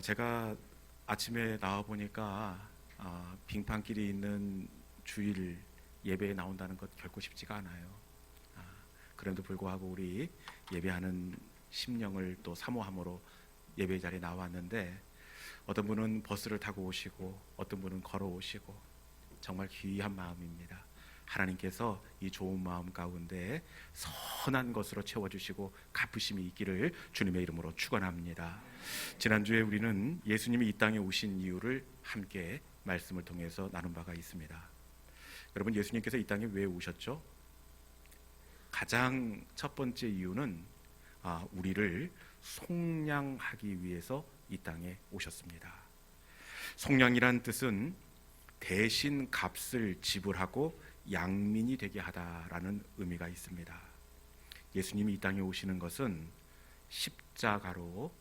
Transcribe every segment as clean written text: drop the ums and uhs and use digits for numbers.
제가 아침에 나와 보니까 빙판길이 있는 주일 예배에 나온다는 것 결코 쉽지가 않아요. 아, 그럼에도 불구하고 우리 예배하는 심령을 또 사모함으로 예배 자리에 나왔는데, 어떤 분은 버스를 타고 오시고 어떤 분은 걸어오시고 정말 귀한 마음입니다. 하나님께서 이 좋은 마음 가운데 선한 것으로 채워주시고 갚으심이 있기를 주님의 이름으로 축원합니다. 지난주에 우리는 예수님이 이 땅에 오신 이유를 함께 말씀을 통해서 나눈 바가 있습니다. 여러분, 예수님께서 이 땅에 왜 오셨죠? 가장 첫 번째 이유는 우리를 속량하기 위해서 이 땅에 오셨습니다. 속량이란 뜻은 대신 값을 지불하고 양민이 되게 하다라는 의미가 있습니다. 예수님이 이 땅에 오시는 것은 십자가로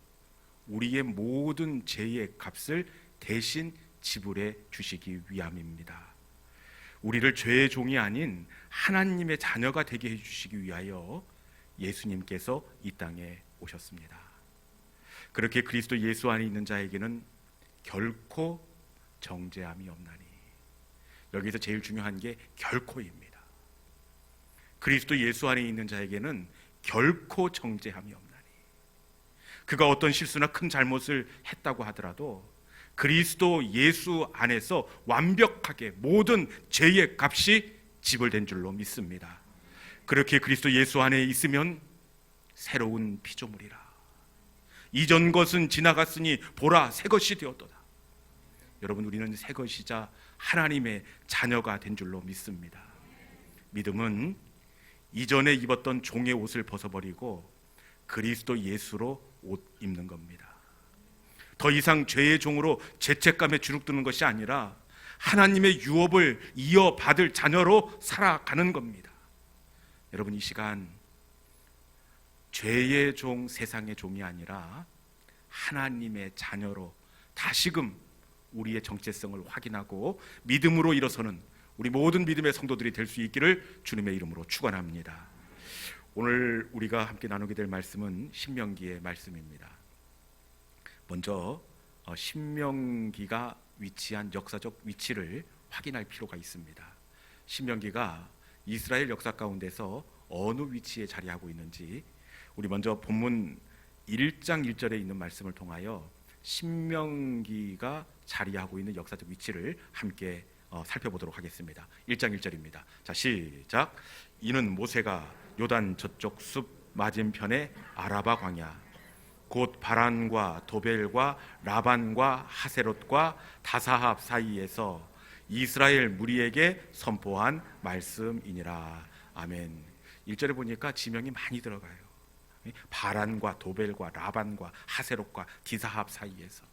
우리의 모든 죄의 값을 대신 지불해 주시기 위함입니다. 우리를 죄의 종이 아닌 하나님의 자녀가 되게 해주시기 위하여 예수님께서 이 땅에 오셨습니다. 그렇게 그리스도 예수 안에 있는 자에게는 결코 정죄함이 없나니, 여기서 제일 중요한 게 결코입니다. 그리스도 예수 안에 있는 자에게는 결코 정죄함이 없나니, 그가 어떤 실수나 큰 잘못을 했다고 하더라도 그리스도 예수 안에서 완벽하게 모든 죄의 값이 지불된 줄로 믿습니다. 그렇게 그리스도 예수 안에 있으면 새로운 피조물이라. 이전 것은 지나갔으니 보라, 새 것이 되었도다. 여러분, 우리는 새 것이자 하나님의 자녀가 된 줄로 믿습니다. 믿음은 이전에 입었던 종의 옷을 벗어버리고 그리스도 예수로 옷 입는 겁니다. 더 이상 죄의 종으로 죄책감에 주눅드는 것이 아니라 하나님의 유업을 이어받을 자녀로 살아가는 겁니다. 여러분, 이 시간 죄의 종, 세상의 종이 아니라 하나님의 자녀로 다시금 우리의 정체성을 확인하고 믿음으로 일어서는 우리 모든 믿음의 성도들이 될 수 있기를 주님의 이름으로 축원합니다. 오늘 우리가 함께 나누게 될 말씀은 신명기의 말씀입니다. 먼저 신명기가 위치한 역사적 위치를 확인할 필요가 있습니다. 신명기가 이스라엘 역사 가운데서 어느 위치에 자리하고 있는지 우리 먼저 본문 1장 1절에 있는 말씀을 통하여 신명기가 자리하고 있는 역사적 위치를 함께 살펴보도록 하겠습니다. 1장 1절입니다. 자, 시작. 이는 모세가 요단 저쪽 숲 맞은편의 아라바 광야 곧 바란과 도벨과 라반과 하세롯과 다사합 사이에서 이스라엘 무리에게 선포한 말씀이니라. 아멘. 1절에 보니까 지명이 많이 들어가요. 바란과 도벨과 라반과 하세롯과 디사합 사이에서.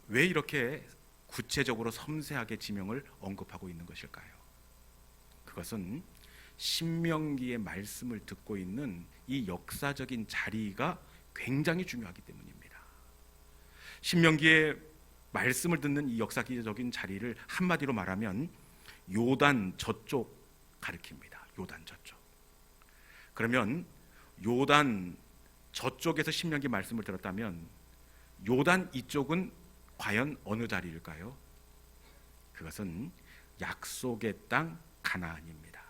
왜 이렇게 구체적으로 섬세하게 지명을 언급하고 있는 것일까요? 그것은 신명기의 말씀을 듣고 있는 이 역사적인 자리가 굉장히 중요하기 때문입니다. 신명기의 말씀을 듣는 이 역사적인 자리를 한마디로 말하면 요단 저쪽 가리킵니다. 요단 저쪽. 그러면 요단 저쪽에서 신명기 말씀을 들었다면 요단 이쪽은 과연 어느 자리일까요? 그것은 약속의 땅 가나안입니다.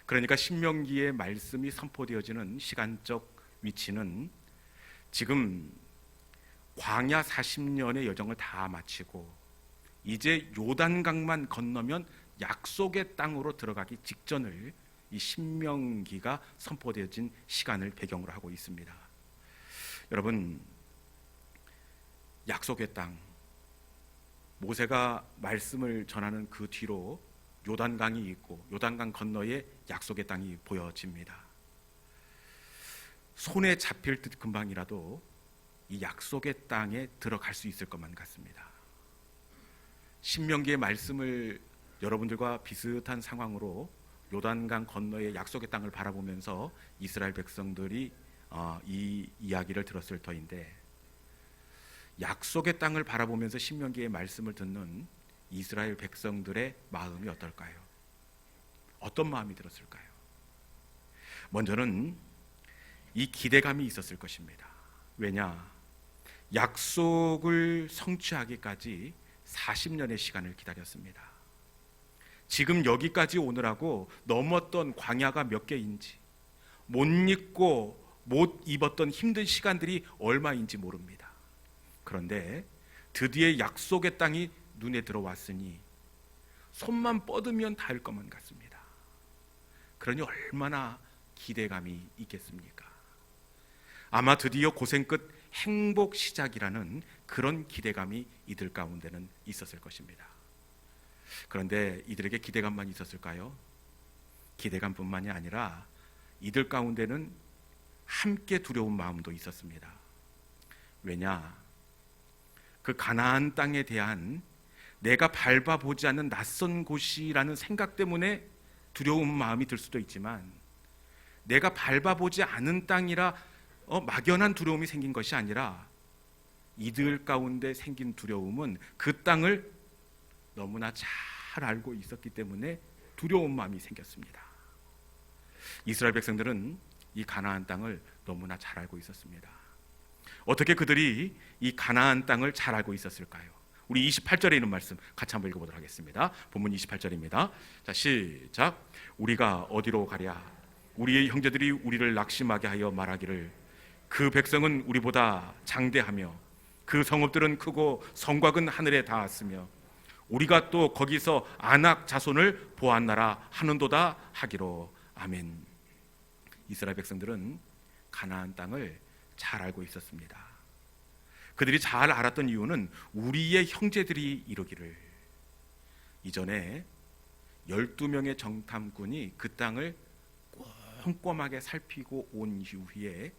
그러니까 신명기의 말씀이 선포되어지는 시간적 위치는 지금 광야 40년의 여정을 다 마치고 이제 요단강만 건너면 약속의 땅으로 들어가기 직전을 이 신명기가 선포되어진 시간을 배경으로 하고 있습니다. 여러분, 약속의 땅, 모세가 말씀을 전하는 그 뒤로 요단강이 있고 요단강 건너에 약속의 땅이 보여집니다. 손에 잡힐 듯 금방이라도 이 약속의 땅에 들어갈 수 있을 것만 같습니다. 신명기의 말씀을 여러분들과 비슷한 상황으로 요단강 건너의 약속의 땅을 바라보면서 이스라엘 백성들이 이 이야기를 들었을 터인데, 약속의 땅을 바라보면서 신명기의 말씀을 듣는 이스라엘 백성들의 마음이 어떨까요? 어떤 마음이 들었을까요? 먼저는 이 기대감이 있었을 것입니다. 왜냐? 약속을 성취하기까지 40년의 시간을 기다렸습니다. 지금 여기까지 오느라고 넘었던 광야가 몇 개인지, 못 입고 못 입었던 힘든 시간들이 얼마인지 모릅니다. 그런데 드디어 약속의 땅이 눈에 들어왔으니 손만 뻗으면 닿을 것만 같습니다. 그러니 얼마나 기대감이 있겠습니까? 아마 드디어 고생 끝 행복 시작이라는 그런 기대감이 이들 가운데는 있었을 것입니다. 그런데 이들에게 기대감만 있었을까요? 기대감뿐만이 아니라 이들 가운데는 함께 두려운 마음도 있었습니다. 왜냐? 그 가나안 땅에 대한 내가 밟아보지 않는 낯선 곳이라는 생각 때문에 두려운 마음이 들 수도 있지만, 내가 밟아보지 않은 땅이라 막연한 두려움이 생긴 것이 아니라 이들 가운데 생긴 두려움은 그 땅을 너무나 잘 알고 있었기 때문에 두려운 마음이 생겼습니다. 이스라엘 백성들은 이 가나안 땅을 너무나 잘 알고 있었습니다. 어떻게 그들이 이 가나안 땅을 잘 알고 있었을까요? 우리 28절에 있는 말씀 같이 한번 읽어보도록 하겠습니다. 본문 28절입니다. 자, 시작. 우리가 어디로 가랴? 우리의 형제들이 우리를 낙심하게 하여 말하기를 그 백성은 우리보다 장대하며 그 성읍들은 크고 성곽은 하늘에 닿았으며 우리가 또 거기서 아낙 자손을 보았나라 하는도다 하기로. 아멘. 이스라엘 백성들은 가나안 땅을 잘 알고 있었습니다. 그들이 잘 알았던 이유는 우리의 형제들이 이르기를, 이전에 12명의 정탐꾼이 그 땅을 꼼꼼하게 살피고 온 이후에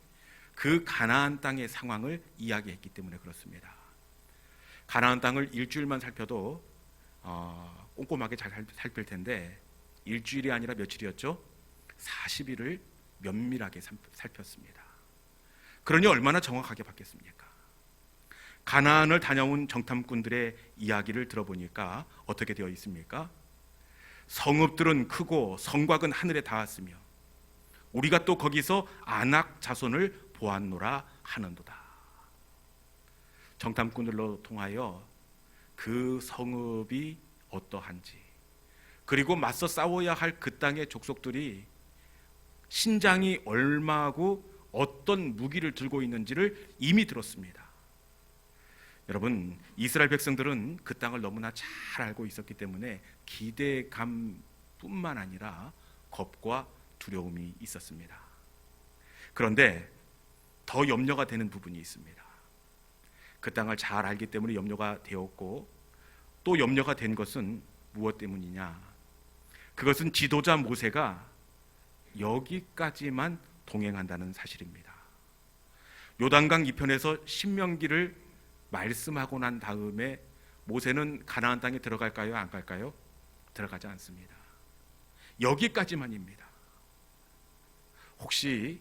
그 가나안 땅의 상황을 이야기했기 때문에 그렇습니다. 가나안 땅을 일주일만 살펴도 꼼꼼하게 잘 살필 텐데 일주일이 아니라 며칠이었죠? 40일을 면밀하게 살폈습니다. 그러니 얼마나 정확하게 봤겠습니까? 가나안을 다녀온 정탐꾼들의 이야기를 들어보니까 어떻게 되어 있습니까? 성읍들은 크고 성곽은 하늘에 닿았으며 우리가 또 거기서 아낙 자손을 보았노라 하는도다. 정탐꾼들로 통하여 그 성읍이 어떠한지, 그리고 맞서 싸워야 할 그 땅의 족속들이 신장이 얼마고 어떤 무기를 들고 있는지를 이미 들었습니다. 여러분, 이스라엘 백성들은 그 땅을 너무나 잘 알고 있었기 때문에 기대감뿐만 아니라 겁과 두려움이 있었습니다. 그런데 더 염려가 되는 부분이 있습니다. 그 땅을 잘 알기 때문에 염려가 되었고, 또 염려가 된 것은 무엇 때문이냐? 그것은 지도자 모세가 여기까지만 동행한다는 사실입니다. 요단강 이편에서 신명기를 말씀하고 난 다음에 모세는 가나안 땅에 들어갈까요? 안 갈까요? 들어가지 않습니다. 여기까지만입니다. 혹시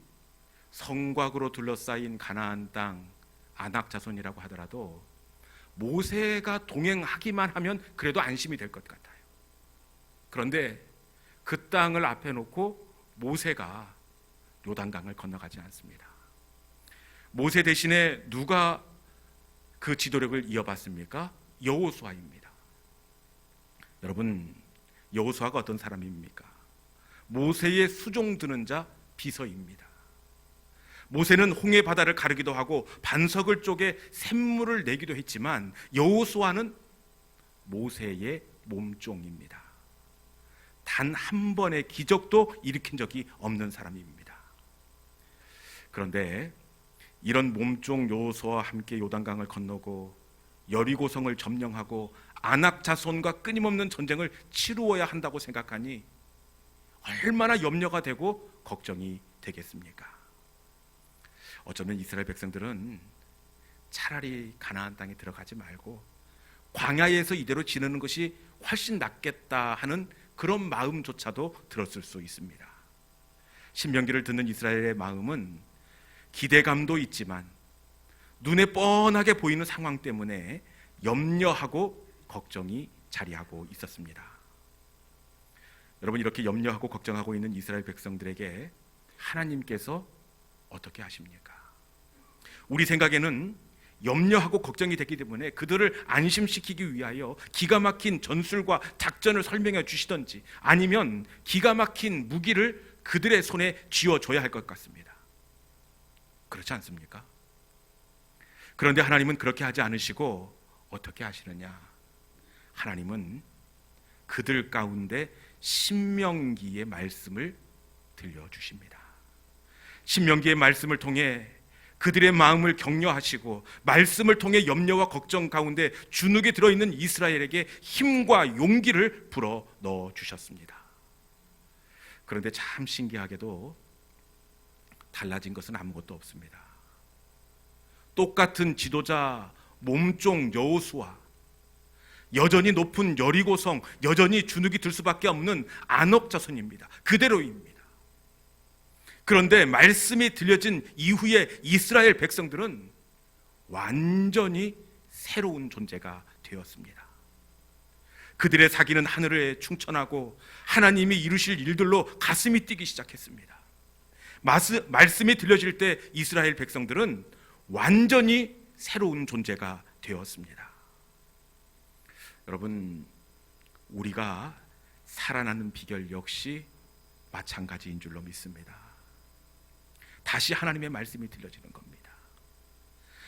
성곽으로 둘러싸인 가나안 땅 아낙 자손이라고 하더라도 모세가 동행하기만 하면 그래도 안심이 될 것 같아요. 그런데 그 땅을 앞에 놓고 모세가 요단강을 건너가지 않습니다. 모세 대신에 누가 그 지도력을 이어받습니까? 여호수아입니다. 여러분, 여호수아가 어떤 사람입니까? 모세의 수종 드는 자 비서입니다. 모세는 홍해 바다를 가르기도 하고 반석을 쪼개 샘물을 내기도 했지만 여호수아는 모세의 몸종입니다. 단 한 번의 기적도 일으킨 적이 없는 사람입니다. 그런데 이런 몸종 여호수아와 함께 요단강을 건너고 여리고성을 점령하고 아낙 자손과 끊임없는 전쟁을 치루어야 한다고 생각하니 얼마나 염려가 되고 걱정이 되겠습니까? 어쩌면 이스라엘 백성들은 차라리 가나안 땅에 들어가지 말고 광야에서 이대로 지내는 것이 훨씬 낫겠다 하는 그런 마음조차도 들었을 수 있습니다. 신명기를 듣는 이스라엘의 마음은 기대감도 있지만 눈에 뻔하게 보이는 상황 때문에 염려하고 걱정이 자리하고 있었습니다. 여러분, 이렇게 염려하고 걱정하고 있는 이스라엘 백성들에게 하나님께서 어떻게 하십니까? 우리 생각에는 염려하고 걱정이 됐기 때문에 그들을 안심시키기 위하여 기가 막힌 전술과 작전을 설명해 주시던지 아니면 기가 막힌 무기를 그들의 손에 쥐어줘야 할 것 같습니다. 그렇지 않습니까? 그런데 하나님은 그렇게 하지 않으시고 어떻게 하시느냐? 하나님은 그들 가운데 신명기의 말씀을 들려주십니다. 신명기의 말씀을 통해 그들의 마음을 격려하시고 말씀을 통해 염려와 걱정 가운데 주눅이 들어있는 이스라엘에게 힘과 용기를 불어 넣어주셨습니다. 그런데 참 신기하게도 달라진 것은 아무것도 없습니다. 똑같은 지도자 몸종 여호수아, 여전히 높은 여리고성, 여전히 주눅이 들 수밖에 없는 안옥 자손입니다. 그대로입니다. 그런데 말씀이 들려진 이후에 이스라엘 백성들은 완전히 새로운 존재가 되었습니다. 그들의 사기는 하늘에 충천하고 하나님이 이루실 일들로 가슴이 뛰기 시작했습니다. 말씀이 들려질 때 이스라엘 백성들은 완전히 새로운 존재가 되었습니다. 여러분, 우리가 살아나는 비결 역시 마찬가지인 줄로 믿습니다. 다시 하나님의 말씀이 들려지는 겁니다.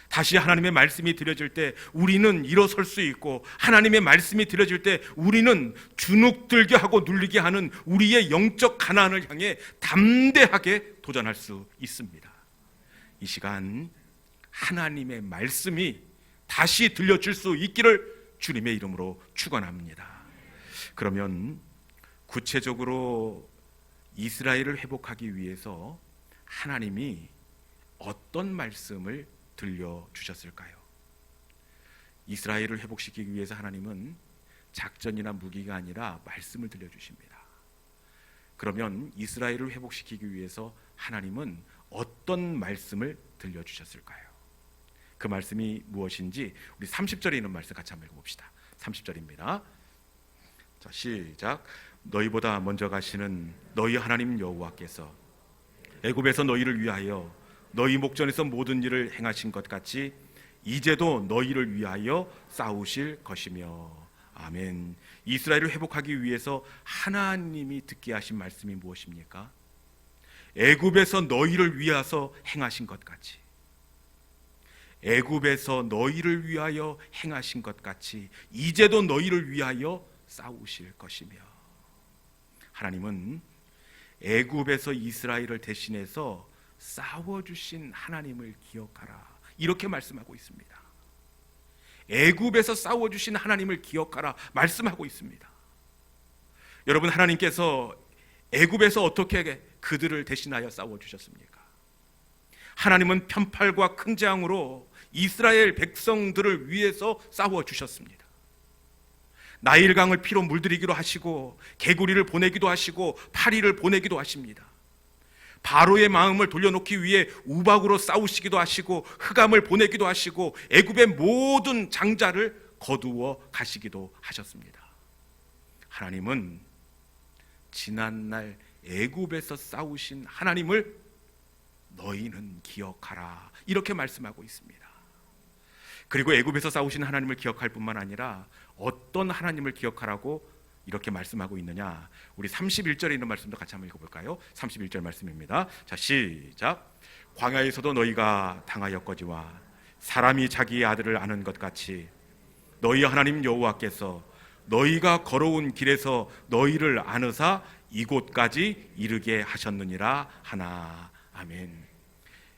다시 하나님의 말씀이 들려질 때 우리는 일어설 수 있고, 하나님의 말씀이 들려질 때 우리는 주눅들게 하고 눌리게 하는 우리의 영적 가난을 향해 담대하게 도전할 수 있습니다. 이 시간 하나님의 말씀이 다시 들려질 수 있기를 주님의 이름으로 축원합니다. 그러면 구체적으로 이스라엘을 회복하기 위해서 하나님이 어떤 말씀을 들려주셨을까요? 이스라엘을 회복시키기 위해서 하나님은 작전이나 무기가 아니라 말씀을 들려주십니다. 그러면 이스라엘을 회복시키기 위해서 하나님은 어떤 말씀을 들려주셨을까요? 그 말씀이 무엇인지 우리 30절에 있는 말씀 같이 한번 읽어봅시다. 30절입니다. 자, 시작. 너희보다 먼저 가시는 너희 하나님 여호와께서 애굽에서 너희를 위하여 너희 목전에서 모든 일을 행하신 것 같이 이제도 너희를 위하여 싸우실 것이며. 아멘. 이스라엘을 회복하기 위해서 하나님이 듣게 하신 말씀이 무엇입니까? 애굽에서 너희를 위하여 행하신 것 같이, 애굽에서 너희를 위하여 행하신 것 같이 이제도 너희를 위하여 싸우실 것이며. 하나님은 애굽에서 이스라엘을 대신해서 싸워주신 하나님을 기억하라, 이렇게 말씀하고 있습니다. 애굽에서 싸워주신 하나님을 기억하라 말씀하고 있습니다. 여러분, 하나님께서 애굽에서 어떻게 그들을 대신하여 싸워주셨습니까? 하나님은 편팔과 큰 재앙으로 이스라엘 백성들을 위해서 싸워주셨습니다. 나일강을 피로 물들이기도 하시고 개구리를 보내기도 하시고 파리를 보내기도 하십니다. 바로의 마음을 돌려놓기 위해 우박으로 싸우시기도 하시고 흑암을 보내기도 하시고 애굽의 모든 장자를 거두어 가시기도 하셨습니다. 하나님은 지난날 애굽에서 싸우신 하나님을 너희는 기억하라, 이렇게 말씀하고 있습니다. 그리고 애굽에서 싸우신 하나님을 기억할 뿐만 아니라 어떤 하나님을 기억하라고 이렇게 말씀하고 있느냐, 우리 31절에 있는 말씀도 같이 한번 읽어볼까요? 31절 말씀입니다. 자, 시작. 광야에서도 너희가 당하였거지와 사람이 자기의 아들을 아는 것 같이 너희 하나님 여호와께서 너희가 걸어온 길에서 너희를 아느사 이곳까지 이르게 하셨느니라 하나. 아멘.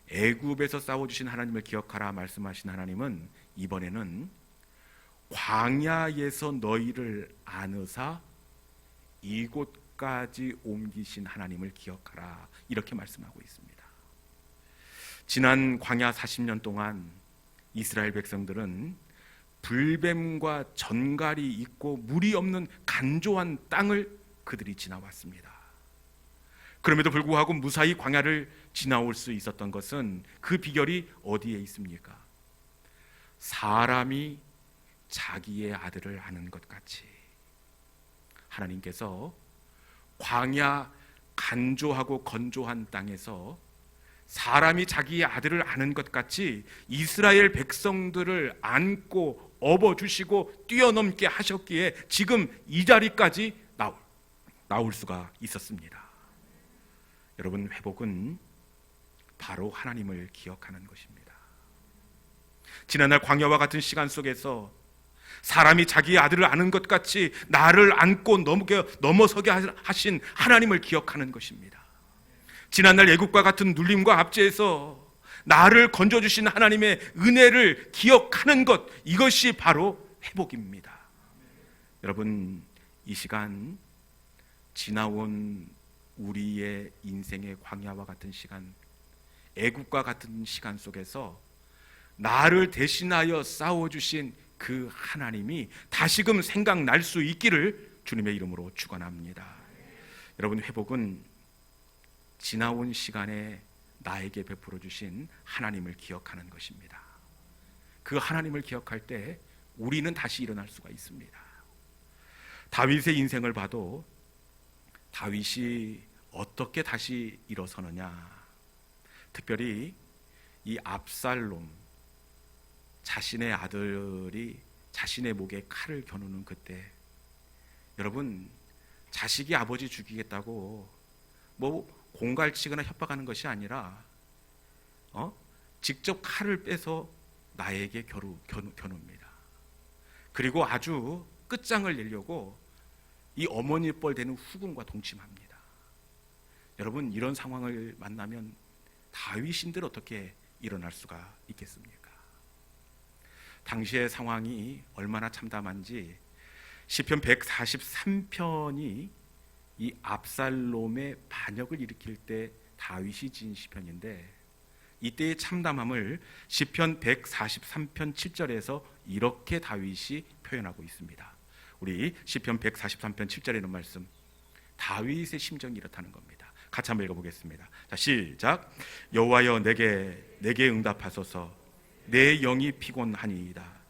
애굽에서 싸워주신 하나님을 기억하라 말씀하신 하나님은 이번에는 광야에서 너희를 아느사 이곳까지 옮기신 하나님을 기억하라, 이렇게 말씀하고 있습니다. 지난 광야 40년 동안 이스라엘 백성들은 불뱀과 전갈이 있고 물이 없는 간조한 땅을 그들이 지나왔습니다. 그럼에도 불구하고 무사히 광야를 지나올 수 있었던 것은 그 비결이 어디에 있습니까? 사람이 자기의 아들을 아는 것 같이 하나님께서 광야 간조하고 건조한 땅에서 사람이 자기의 아들을 아는 것 같이 이스라엘 백성들을 안고 업어주시고 뛰어넘게 하셨기에 지금 이 자리까지 나올 수가 있었습니다. 여러분, 회복은 바로 하나님을 기억하는 것입니다. 지난날 광야와 같은 시간 속에서 사람이 자기의 아들을 아는 것 같이 나를 안고 넘어서게 하신 하나님을 기억하는 것입니다. 지난날 애국과 같은 눌림과 압제에서 나를 건져주신 하나님의 은혜를 기억하는 것, 이것이 바로 회복입니다. 여러분, 이 시간 지나온 우리의 인생의 광야와 같은 시간, 애국과 같은 시간 속에서 나를 대신하여 싸워주신 그 하나님이 다시금 생각날 수 있기를 주님의 이름으로 축원합니다. 여러분, 회복은 지나온 시간에 나에게 베풀어 주신 하나님을 기억하는 것입니다. 그 하나님을 기억할 때 우리는 다시 일어날 수가 있습니다. 다윗의 인생을 봐도 다윗이 어떻게 다시 일어서느냐, 특별히 이 압살롬, 자신의 아들이 자신의 목에 칼을 겨누는 그때, 여러분, 자식이 아버지 죽이겠다고 공갈치거나 협박하는 것이 아니라 직접 칼을 빼서 나에게 겨눕니다. 그리고 아주 끝장을 내려고 이 어머니 뻘 되는 후궁과 동침합니다. 여러분, 이런 상황을 만나면 다윗인들 어떻게 일어날 수가 있겠습니까? 당시의 상황이 얼마나 참담한지 시편 143편이 이 압살롬의 반역을 일으킬 때 다윗이 지은 시편인데, 이때의 참담함을 시편 143편 7절에서 이렇게 다윗이 표현하고 있습니다. 우리 시편 143편 7절에 있는 말씀, 다윗의 심정이 이렇다는 겁니다. 같이 한번 읽어보겠습니다. 자, 시작. 여호와여, 내게 응답하소서. 내 영이 피곤하니이다.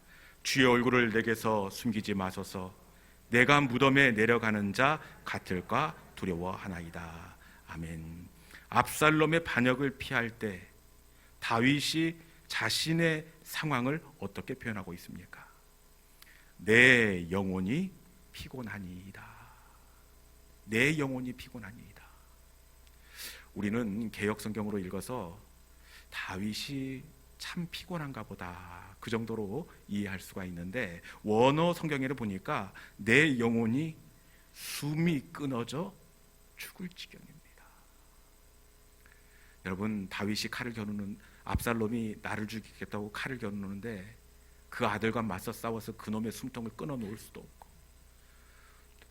주의 얼굴을 내게서 숨기지 마소서. 내가 무덤에 내려가는 자 같을까 두려워하나이다. 아멘. 압살롬의 반역을 피할 때 다윗이 자신의 상황을 어떻게 표현하고 있습니까? 내 영혼이 피곤하니이다. 내 영혼이 피곤하니이다. 우리는 개역 성경으로 읽어서 다윗이 참 피곤한가 보다, 그 정도로 이해할 수가 있는데, 원어 성경에를 보니까 내 영혼이 숨이 끊어져 죽을 지경입니다. 여러분, 다윗이 칼을 겨누는, 압살롬이 나를 죽이겠다고 칼을 겨누는데 그 아들과 맞서 싸워서 그놈의 숨통을 끊어 놓을 수도 없고,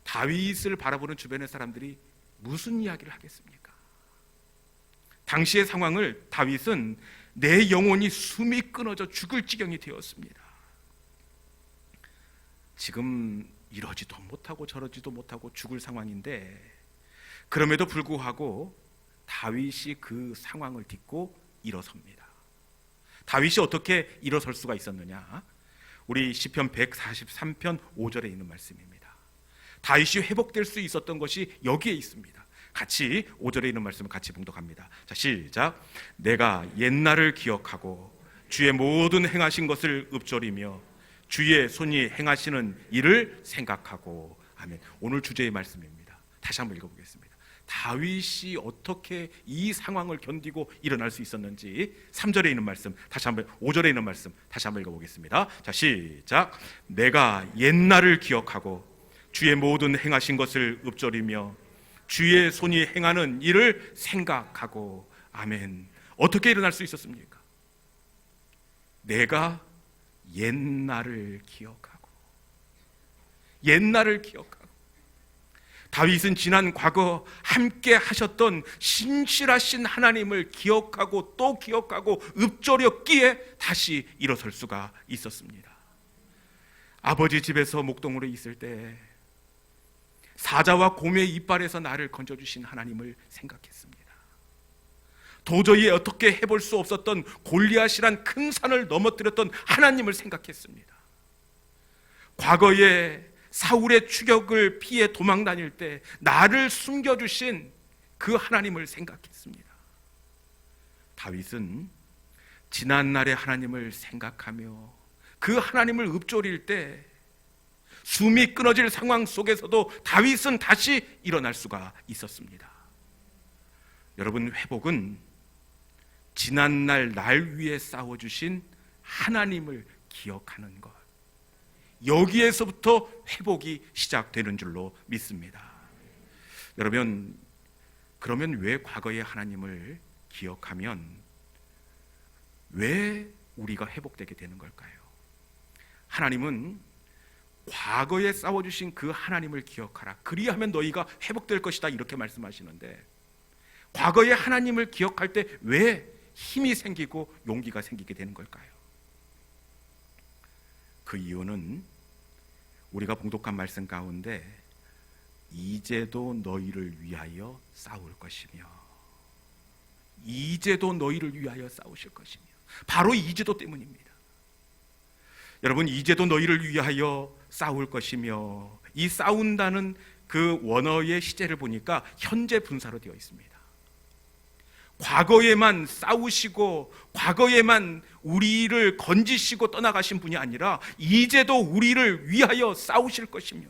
다윗을 바라보는 주변의 사람들이 무슨 이야기를 하겠습니까? 당시의 상황을 다윗은 내 영혼이 숨이 끊어져 죽을 지경이 되었습니다. 지금 이러지도 못하고 저러지도 못하고 죽을 상황인데, 그럼에도 불구하고 다윗이 그 상황을 딛고 일어섭니다. 다윗이 어떻게 일어설 수가 있었느냐? 우리 시편 143편 5절에 있는 말씀입니다. 다윗이 회복될 수 있었던 것이 여기에 있습니다. 같이 5절에 있는 말씀을 같이 봉독합니다. 자, 시작. 내가 옛날을 기억하고 주의 모든 행하신 것을 읊조리며 주의 손이 행하시는 일을 생각하고. 아멘. 오늘 주제의 말씀입니다. 다시 한번 읽어보겠습니다. 다윗이 어떻게 이 상황을 견디고 일어날 수 있었는지 3절에 있는 말씀, 다시 한번 5절에 있는 말씀 다시 한번 읽어보겠습니다. 자, 시작. 내가 옛날을 기억하고 주의 모든 행하신 것을 읊조리며 주의 손이 행하는 일을 생각하고. 아멘. 어떻게 일어날 수 있었습니까? 내가 옛날을 기억하고. 옛날을 기억하고. 다윗은 지난 과거 함께 하셨던 신실하신 하나님을 기억하고 또 기억하고 읊조렸기에 다시 일어설 수가 있었습니다. 아버지 집에서 목동으로 있을 때 사자와 곰의 이빨에서 나를 건져주신 하나님을 생각했습니다. 도저히 어떻게 해볼 수 없었던 골리앗이란 큰 산을 넘어뜨렸던 하나님을 생각했습니다. 과거에 사울의 추격을 피해 도망 다닐 때 나를 숨겨주신 그 하나님을 생각했습니다. 다윗은 지난날의 하나님을 생각하며 그 하나님을 읊조릴 때 숨이 끊어질 상황 속에서도 다윗은 다시 일어날 수가 있었습니다. 여러분, 회복은 지난날 날 위해 싸워주신 하나님을 기억하는 것, 여기에서부터 회복이 시작되는 줄로 믿습니다. 여러분, 그러면 왜 과거의 하나님을 기억하면 왜 우리가 회복되게 되는 걸까요? 하나님은 과거에 싸워주신 그 하나님을 기억하라, 그리하면 너희가 회복될 것이다, 이렇게 말씀하시는데, 과거의 하나님을 기억할 때 왜 힘이 생기고 용기가 생기게 되는 걸까요? 그 이유는 우리가 봉독한 말씀 가운데 이제도 너희를 위하여 싸울 것이며, 이제도 너희를 위하여 싸우실 것이며, 바로 이제도 때문입니다. 여러분, 이제도 너희를 위하여 싸울 것이며, 이 싸운다는 그 원어의 시제를 보니까 현재 분사로 되어 있습니다. 과거에만 싸우시고 과거에만 우리를 건지시고 떠나가신 분이 아니라 이제도 우리를 위하여 싸우실 것이며,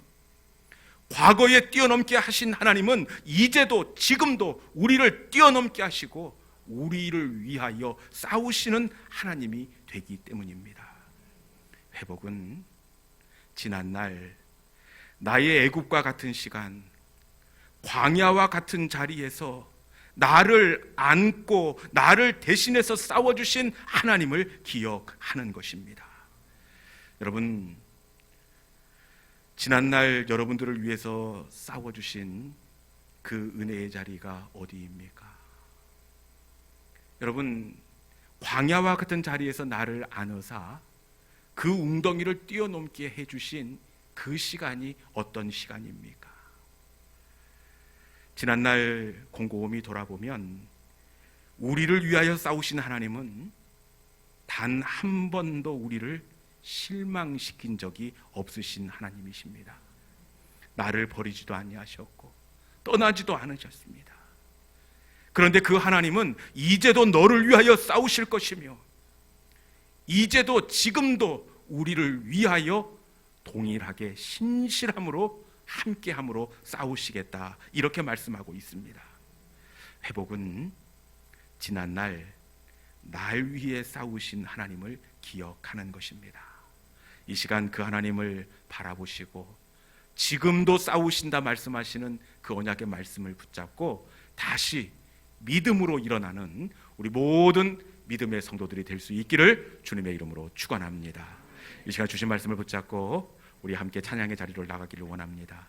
과거에 뛰어넘게 하신 하나님은 이제도 지금도 우리를 뛰어넘게 하시고 우리를 위하여 싸우시는 하나님이 되기 때문입니다. 회복은 지난날 나의 애굽과 같은 시간, 광야와 같은 자리에서 나를 안고 나를 대신해서 싸워주신 하나님을 기억하는 것입니다. 여러분, 지난날 여러분들을 위해서 싸워주신 그 은혜의 자리가 어디입니까? 여러분, 광야와 같은 자리에서 나를 안으사 그 웅덩이를 뛰어넘게 해주신 그 시간이 어떤 시간입니까? 지난날 곰곰이 돌아보면 우리를 위하여 싸우신 하나님은 단 한 번도 우리를 실망시킨 적이 없으신 하나님이십니다. 나를 버리지도 아니하셨고 떠나지도 않으셨습니다. 그런데 그 하나님은 이제도 너를 위하여 싸우실 것이며, 이제도 지금도 우리를 위하여 동일하게 신실함으로 함께함으로 싸우시겠다, 이렇게 말씀하고 있습니다. 회복은 지난날 날 위해 싸우신 하나님을 기억하는 것입니다. 이 시간 그 하나님을 바라보시고 지금도 싸우신다 말씀하시는 그 언약의 말씀을 붙잡고 다시 믿음으로 일어나는 우리 모든 믿음의 성도들이 될 수 있기를 주님의 이름으로 축원합니다. 이 시간 주신 말씀을 붙잡고 우리 함께 찬양의 자리로 나가기를 원합니다.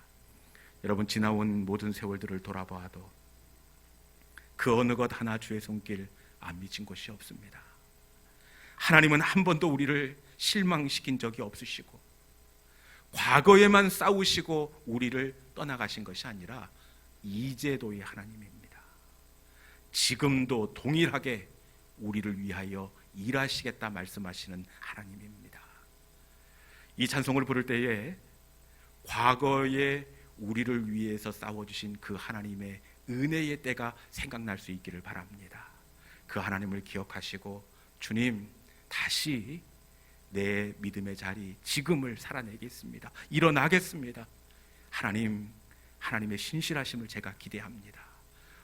여러분, 지나온 모든 세월들을 돌아봐도 그 어느 것 하나 주의 손길 안 미친 곳이 없습니다. 하나님은 한 번도 우리를 실망시킨 적이 없으시고 과거에만 싸우시고 우리를 떠나가신 것이 아니라 이제도의 하나님입니다. 지금도 동일하게 우리를 위하여 일하시겠다 말씀하시는 하나님입니다. 이 찬송을 부를 때에 과거에 우리를 위해서 싸워주신 그 하나님의 은혜의 때가 생각날 수 있기를 바랍니다. 그 하나님을 기억하시고 주님, 다시 내 믿음의 자리 지금을 살아내겠습니다, 일어나겠습니다. 하나님의 신실하심을 제가 기대합니다.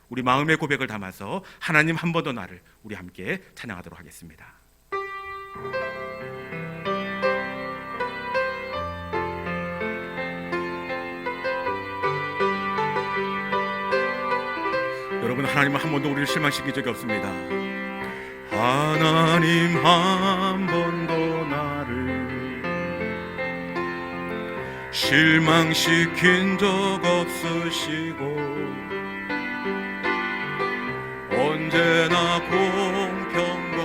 우리 마음의 고백을 담아서 하나님 한 번 더 나를, 우리 함께 찬양하도록 하겠습니다. 여러분, 하나님은 한 번도 우리를 실망시킨 적이 없습니다. 하나님 한 번도 나를 실망시킨 적 없으시고 언제나 공평과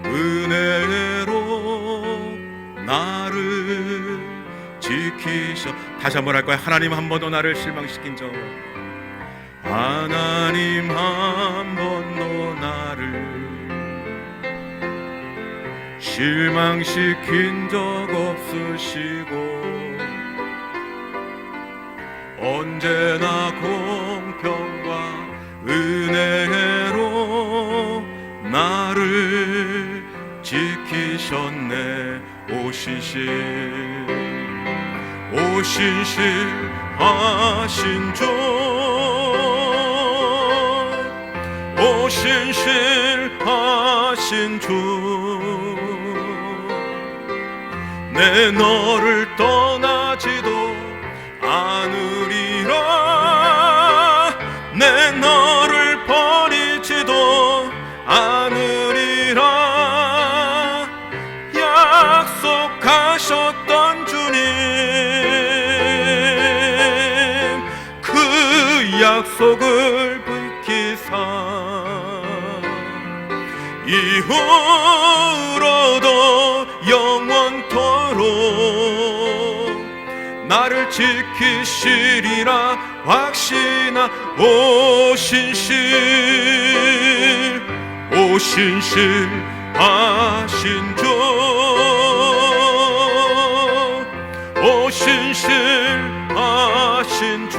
은혜로 나를 지키셔. 다시 한번 할 거야. 하나님 한 번도 나를 실망시킨 적, 하나님 한 번도 나를 실망시킨 적 없으시고 언제나 공평과 은혜로 하셨네. 오신실 오신실 하신 주, 오신실 하신 주, 내 너를 떠나지도 않으리라, 내 너를 버리지도 않으리라. 약속하셨던 주님, 그 약속을 지키사 이후로도 영원토록 나를 지키시리라 확신하. 오신실 오신실 하신 주, 오신실 하신 주,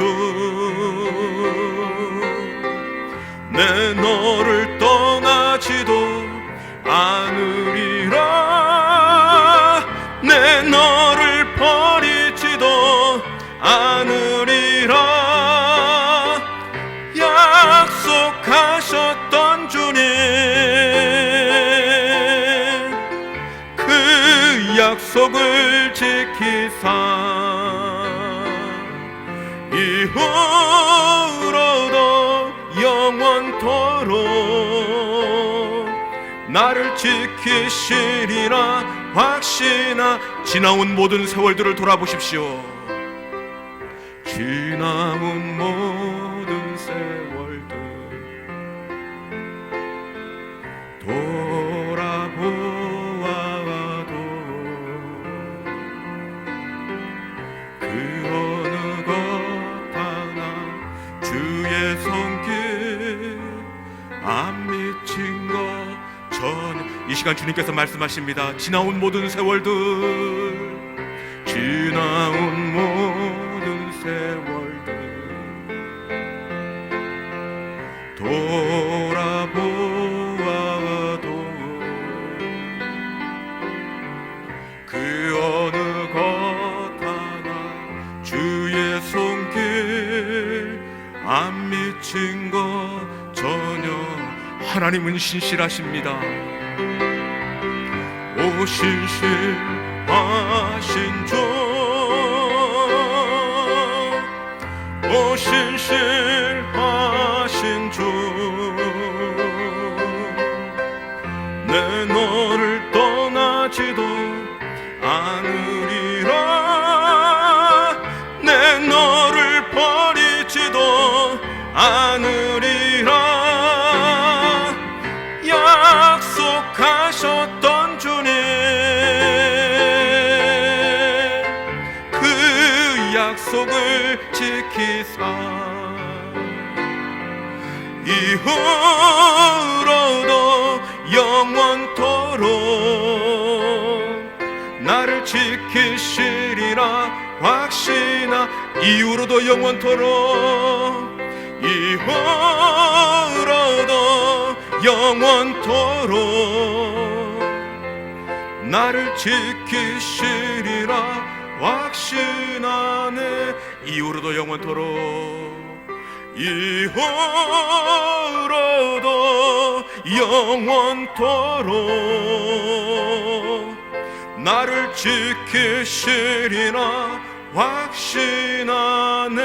내 너를 떠나지도 않으리라, 내 너를 버리지도 않으리라. 약속하셨던 주님, 그 약속을 지키사 이후로도 영원토록 나를 지키시리라 확신하. 지나온 모든 세월들을 돌아보십시오. 지나온 모든 세월들 돌아보아도 그 어느 것 하나 주의 손길 안 미친 것 전혀. 이 시간 주님께서 말씀하십니다. 지나온 모든 세월들, 지나온 모든 세월들 돌아보아도 그 어느 것 하나 주의 손길 안 미친 것 전혀. 하나님은 신실하십니다. 오신실 하신 주, 오신실 하신 주, 내 너를 떠나지도 않으리라, 내 너를 버리지도 않으리라. 약속하셨던 주님, 그 약속을 지키사 이후로도 영원토록 나를 지키시리라 확신하. 이후로도 영원토록, 이후로도 영원토록 나를 지키시리라 확신하네. 이후로도 영원토록, 이후로도 영원토록 나를 지키시리라 확신하네.